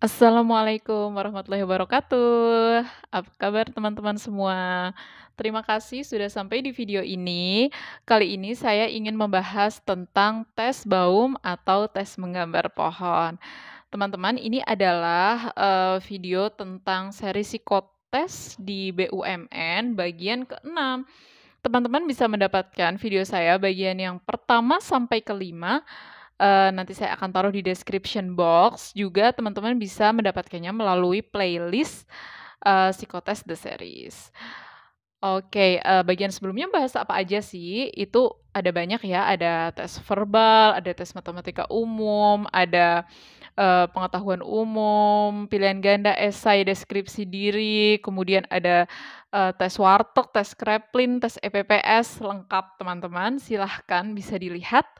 Assalamualaikum warahmatullahi wabarakatuh. Apa kabar teman-teman semua? Terima kasih sudah sampai di video ini. Kali ini saya ingin membahas tentang tes Baum atau tes menggambar pohon. Teman-teman, ini adalah video tentang seri psikotes di BUMN bagian ke-6. Teman-teman bisa mendapatkan video saya bagian yang pertama sampai kelima. Nanti saya akan taruh di description box, juga teman-teman bisa mendapatkannya melalui playlist, Psikotes The Series. Oke, bagian sebelumnya bahas apa aja sih? Itu ada banyak ya, ada tes verbal, ada tes matematika umum, ada, pengetahuan umum, pilihan ganda, esai, deskripsi diri, kemudian ada, tes warteg, tes Kraepelin, tes EPPS, lengkap teman-teman, silahkan bisa dilihat.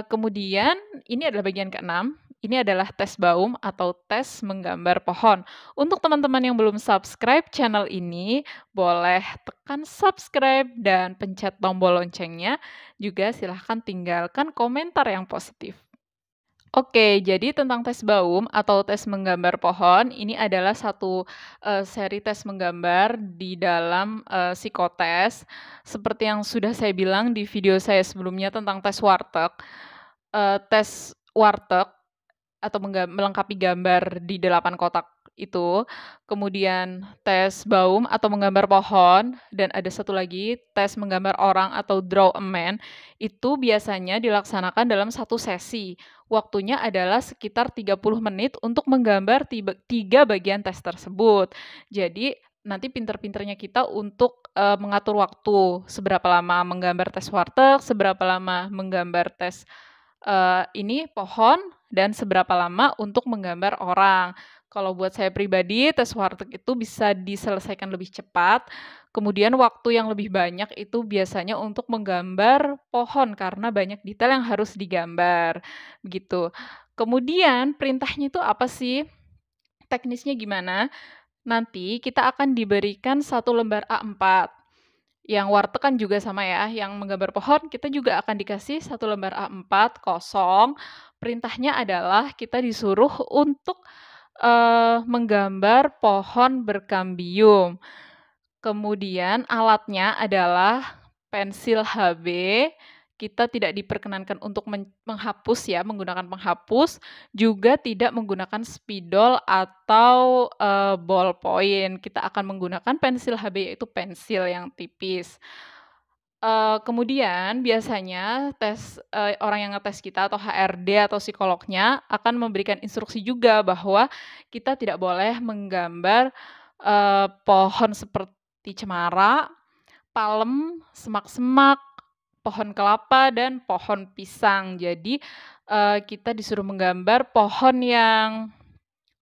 Kemudian ini adalah bagian ke-6, ini adalah tes Baum atau tes menggambar pohon. Untuk teman-teman yang belum subscribe channel ini, boleh tekan subscribe dan pencet tombol loncengnya, juga silahkan tinggalkan komentar yang positif. Oke, jadi tentang tes Baum atau tes menggambar pohon, ini adalah satu, seri tes menggambar di dalam, psikotes. Seperti yang sudah saya bilang di video saya sebelumnya tentang tes warteg. Tes warteg atau melengkapi gambar di 8 kotak itu, kemudian tes Baum atau menggambar pohon, dan ada satu lagi tes menggambar orang atau draw a man, itu biasanya dilaksanakan dalam satu sesi. Waktunya adalah sekitar 30 menit untuk menggambar 3 bagian tes tersebut. Jadi, nanti pinter-pinternya kita untuk, mengatur waktu, seberapa lama menggambar tes warteg, seberapa lama menggambar tes, ini pohon, dan seberapa lama untuk menggambar orang. Kalau buat saya pribadi, tes warteg itu bisa diselesaikan lebih cepat, kemudian waktu yang lebih banyak itu biasanya untuk menggambar pohon karena banyak detail yang harus digambar, begitu. Kemudian perintahnya itu apa sih? Teknisnya gimana? Nanti kita akan diberikan satu lembar A4. Yang warteg kan juga sama ya, yang menggambar pohon kita juga akan dikasih satu lembar A4 kosong. Perintahnya adalah kita disuruh untuk, menggambar pohon berkambium. Kemudian alatnya adalah pensil HB, kita tidak diperkenankan untuk menghapus ya, menggunakan penghapus, juga tidak menggunakan spidol atau, ballpoint. Kita akan menggunakan pensil HB, yaitu pensil yang tipis. Kemudian biasanya orang yang ngetes kita atau HRD atau psikolognya akan memberikan instruksi juga bahwa kita tidak boleh menggambar, pohon seperti cemara, palem, semak-semak, pohon kelapa, dan pohon pisang. Jadi, kita disuruh menggambar pohon yang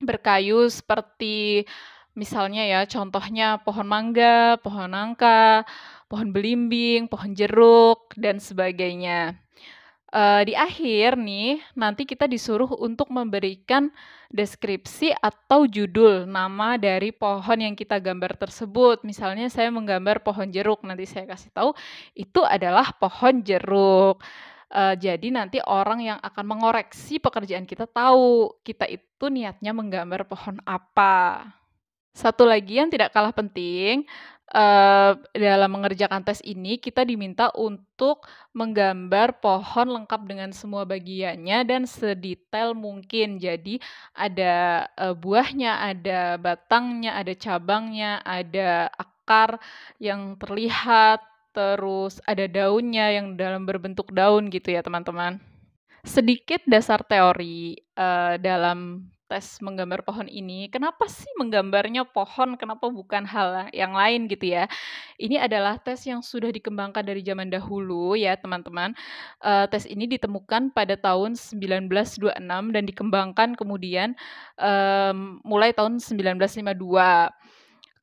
berkayu seperti misalnya ya, contohnya pohon mangga, pohon nangka, pohon belimbing, pohon jeruk, dan sebagainya. Di akhir nih, nanti kita disuruh untuk memberikan deskripsi atau judul nama dari pohon yang kita gambar tersebut. Misalnya saya menggambar pohon jeruk, nanti saya kasih tahu itu adalah pohon jeruk. Jadi nanti orang yang akan mengoreksi pekerjaan kita tahu, kita itu niatnya menggambar pohon apa. Satu lagi yang tidak kalah penting, dalam mengerjakan tes ini kita diminta untuk menggambar pohon lengkap dengan semua bagiannya dan sedetail mungkin. Jadi ada, buahnya, ada batangnya, ada cabangnya, ada akar yang terlihat, terus ada daunnya yang dalam berbentuk daun gitu ya teman-teman. Sedikit dasar teori, dalam tes menggambar pohon ini, kenapa sih menggambarnya pohon, kenapa bukan hal yang lain gitu ya. Ini adalah tes yang sudah dikembangkan dari zaman dahulu ya teman-teman. Tes ini ditemukan pada tahun 1926 dan dikembangkan kemudian, mulai tahun 1952.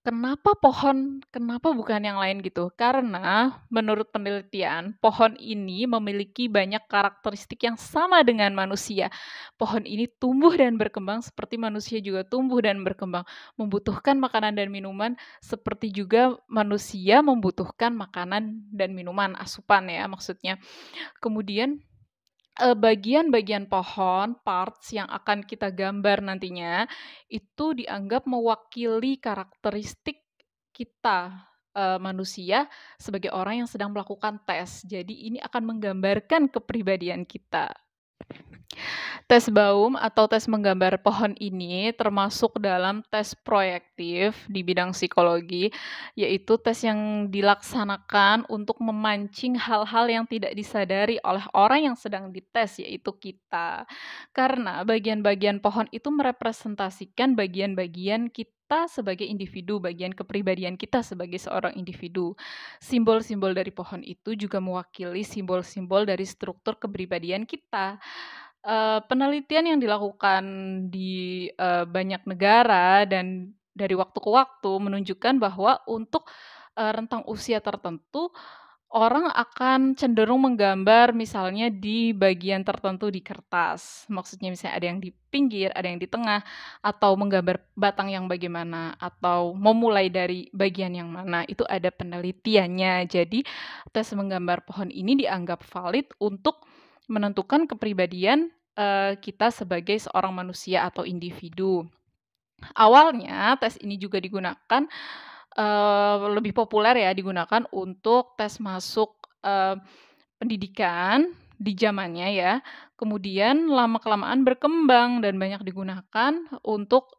Kenapa pohon, kenapa bukan yang lain gitu? Karena menurut penelitian, pohon ini memiliki banyak karakteristik yang sama dengan manusia. Pohon ini tumbuh dan berkembang seperti manusia juga tumbuh dan berkembang, membutuhkan makanan dan minuman seperti juga manusia membutuhkan makanan dan minuman, asupan ya maksudnya. Kemudian bagian-bagian pohon, parts yang akan kita gambar nantinya, itu dianggap mewakili karakteristik kita, manusia sebagai orang yang sedang melakukan tes. Jadi ini akan menggambarkan kepribadian kita. Tes Baum atau tes menggambar pohon ini termasuk dalam tes proyektif di bidang psikologi, yaitu tes yang dilaksanakan untuk memancing hal-hal yang tidak disadari oleh orang yang sedang dites, yaitu kita. Karena bagian-bagian pohon itu merepresentasikan bagian-bagian kita sebagai individu, bagian kepribadian kita sebagai seorang individu. Simbol-simbol dari pohon itu juga mewakili simbol-simbol dari struktur kepribadian kita. Penelitian yang dilakukan di, banyak negara dan dari waktu ke waktu menunjukkan bahwa untuk, rentang usia tertentu, orang akan cenderung menggambar misalnya di bagian tertentu di kertas. Maksudnya misalnya ada yang di pinggir, ada yang di tengah, atau menggambar batang yang bagaimana, atau memulai dari bagian yang mana, itu ada penelitiannya. Jadi, tes menggambar pohon ini dianggap valid untuk menentukan kepribadian, kita sebagai seorang manusia atau individu. Awalnya tes ini juga digunakan, lebih populer ya, digunakan untuk tes masuk, pendidikan di zamannya ya. Kemudian lama-kelamaan berkembang dan banyak digunakan untuk,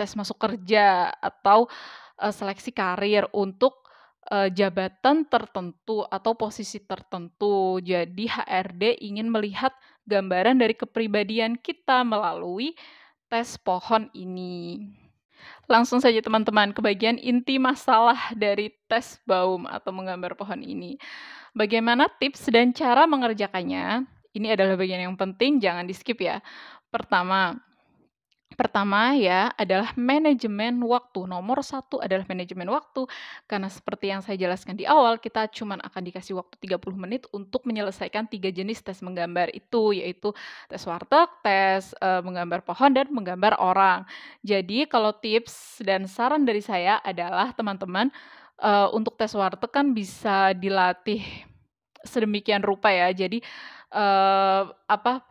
tes masuk kerja atau, seleksi karir untuk, jabatan tertentu atau posisi tertentu. Jadi HRD ingin melihat gambaran dari kepribadian kita melalui tes pohon ini. Langsung saja teman-teman ke bagian inti masalah dari tes Baum atau menggambar pohon ini. Bagaimana tips dan cara mengerjakannya? Ini adalah bagian yang penting, jangan di-skip ya. Pertama ya adalah manajemen waktu. Nomor satu adalah manajemen waktu, karena seperti yang saya jelaskan di awal, kita cuma akan dikasih waktu 30 menit untuk menyelesaikan 3 jenis tes menggambar itu, yaitu tes warteg, tes menggambar pohon, dan menggambar orang. Jadi kalau tips dan saran dari saya adalah teman-teman, untuk tes warteg kan bisa dilatih sedemikian rupa ya. Jadi,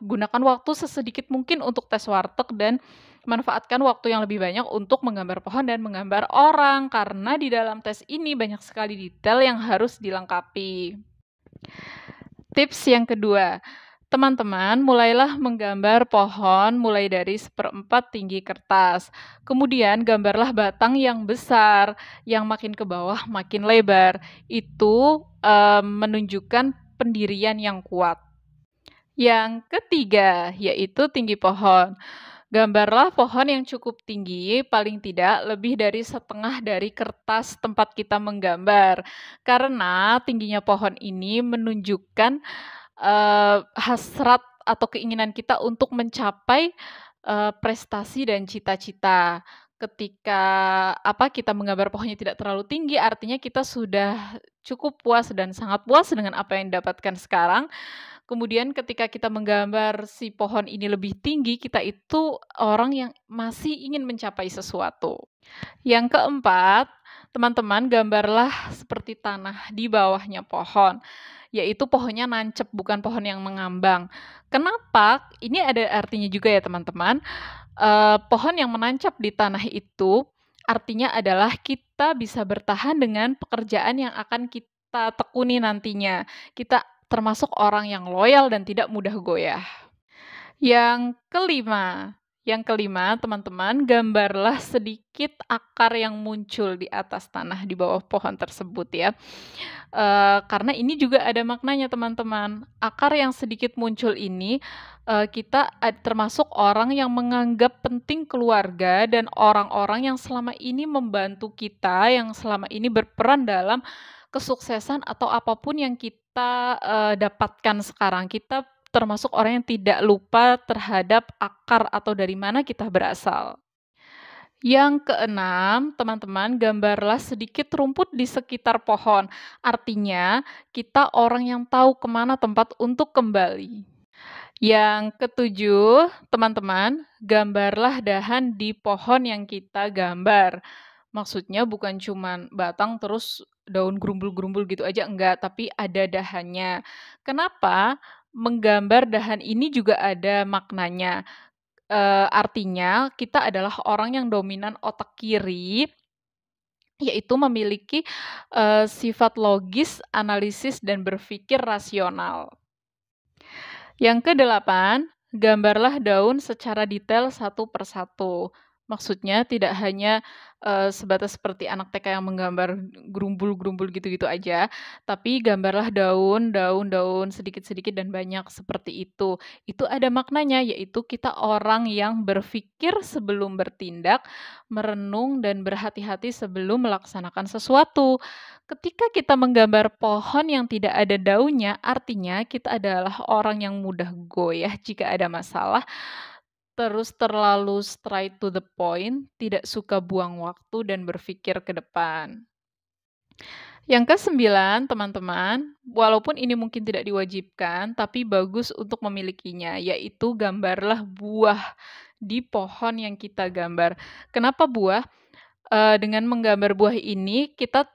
gunakan waktu sesedikit mungkin untuk tes warteg dan manfaatkan waktu yang lebih banyak untuk menggambar pohon dan menggambar orang, karena di dalam tes ini banyak sekali detail yang harus dilengkapi. Tips yang kedua, teman-teman mulailah menggambar pohon mulai dari 1/4 tinggi kertas. Kemudian gambarlah batang yang besar, yang makin ke bawah makin lebar. Itu menunjukkan pendirian yang kuat. Yang ketiga, yaitu tinggi pohon. Gambarlah pohon yang cukup tinggi, paling tidak lebih dari setengah dari kertas tempat kita menggambar. Karena tingginya pohon ini menunjukkan hasrat atau keinginan kita untuk mencapai, prestasi dan cita-cita. Ketika, kita menggambar pohonnya tidak terlalu tinggi, artinya kita sudah cukup puas dan sangat puas dengan apa yang didapatkan sekarang. Kemudian ketika kita menggambar si pohon ini lebih tinggi, kita itu orang yang masih ingin mencapai sesuatu. Yang keempat, teman-teman gambarlah seperti tanah di bawahnya pohon, yaitu pohonnya nancep, bukan pohon yang mengambang. Kenapa? Ini ada artinya juga ya teman-teman. Pohon yang menancap di tanah itu artinya adalah kita bisa bertahan dengan pekerjaan yang akan kita tekuni nantinya. Kita termasuk orang yang loyal dan tidak mudah goyah. Yang kelima, teman-teman, gambarlah sedikit akar yang muncul di atas tanah di bawah pohon tersebut ya. Karena ini juga ada maknanya teman-teman. Akar yang sedikit muncul ini, kita termasuk orang yang menganggap penting keluarga dan orang-orang yang selama ini membantu kita, yang selama ini berperan dalam kesuksesan atau apapun yang kita, dapatkan sekarang. Kita termasuk orang yang tidak lupa terhadap akar atau dari mana kita berasal. Yang keenam, teman-teman, gambarlah sedikit rumput di sekitar pohon. Artinya, kita orang yang tahu kemana tempat untuk kembali. Yang ketujuh, teman-teman, gambarlah dahan di pohon yang kita gambar. Maksudnya bukan cuman batang terus daun gerumbul-gerumbul gitu aja, enggak, tapi ada dahannya. Kenapa? menggambar dahan ini juga ada maknanya. Artinya kita adalah orang yang dominan otak kiri, yaitu memiliki, sifat logis, analisis, dan berpikir rasional. Yang kedelapan, gambarlah daun secara detail satu per satu. Maksudnya tidak hanya, sebatas seperti anak TK yang menggambar gerumbul-gerumbul gitu-gitu aja, tapi gambarlah daun, daun, daun, sedikit-sedikit dan banyak seperti itu. Itu ada maknanya, yaitu kita orang yang berpikir sebelum bertindak, merenung dan berhati-hati sebelum melaksanakan sesuatu. Ketika kita menggambar pohon yang tidak ada daunnya, artinya kita adalah orang yang mudah goyah jika ada masalah, terus terlalu straight to the point, tidak suka buang waktu dan berpikir ke depan. Yang kesembilan, teman-teman, walaupun ini mungkin tidak diwajibkan, tapi bagus untuk memilikinya, yaitu gambarlah buah di pohon yang kita gambar. Kenapa buah? Dengan menggambar buah ini kita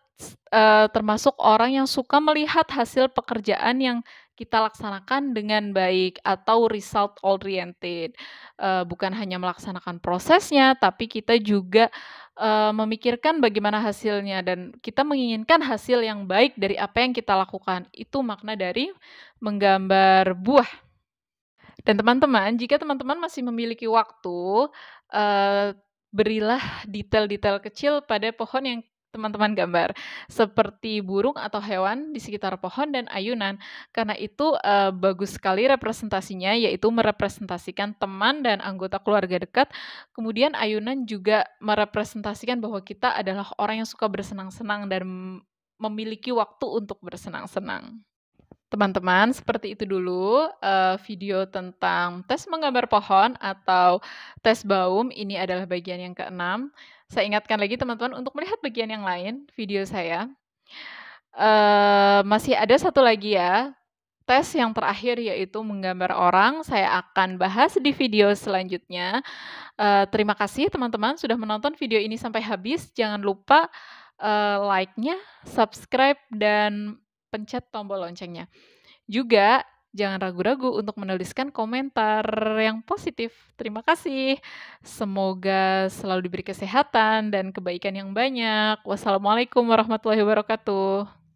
termasuk orang yang suka melihat hasil pekerjaan yang kita laksanakan dengan baik atau result oriented. Bukan hanya melaksanakan prosesnya, tapi kita juga, memikirkan bagaimana hasilnya dan kita menginginkan hasil yang baik dari apa yang kita lakukan. Itu makna dari menggambar buah. Dan teman-teman, jika teman-teman masih memiliki waktu, berilah detail-detail kecil pada pohon yang teman-teman gambar, seperti burung atau hewan di sekitar pohon dan ayunan. Karena itu, bagus sekali representasinya, yaitu merepresentasikan teman dan anggota keluarga dekat. Kemudian ayunan juga merepresentasikan bahwa kita adalah orang yang suka bersenang-senang dan memiliki waktu untuk bersenang-senang. Teman-teman, seperti itu dulu, video tentang tes menggambar pohon atau tes Baum, ini adalah bagian yang ke-6. Saya ingatkan lagi teman-teman untuk melihat bagian yang lain video saya. Masih ada satu lagi ya, tes yang terakhir yaitu menggambar orang, saya akan bahas di video selanjutnya. Terima kasih teman-teman sudah menonton video ini sampai habis, jangan lupa, like-nya, subscribe, dan pencet tombol loncengnya. Juga jangan ragu-ragu untuk menuliskan komentar yang positif. Terima kasih. Semoga selalu diberi kesehatan dan kebaikan yang banyak. Wassalamualaikum warahmatullahi wabarakatuh.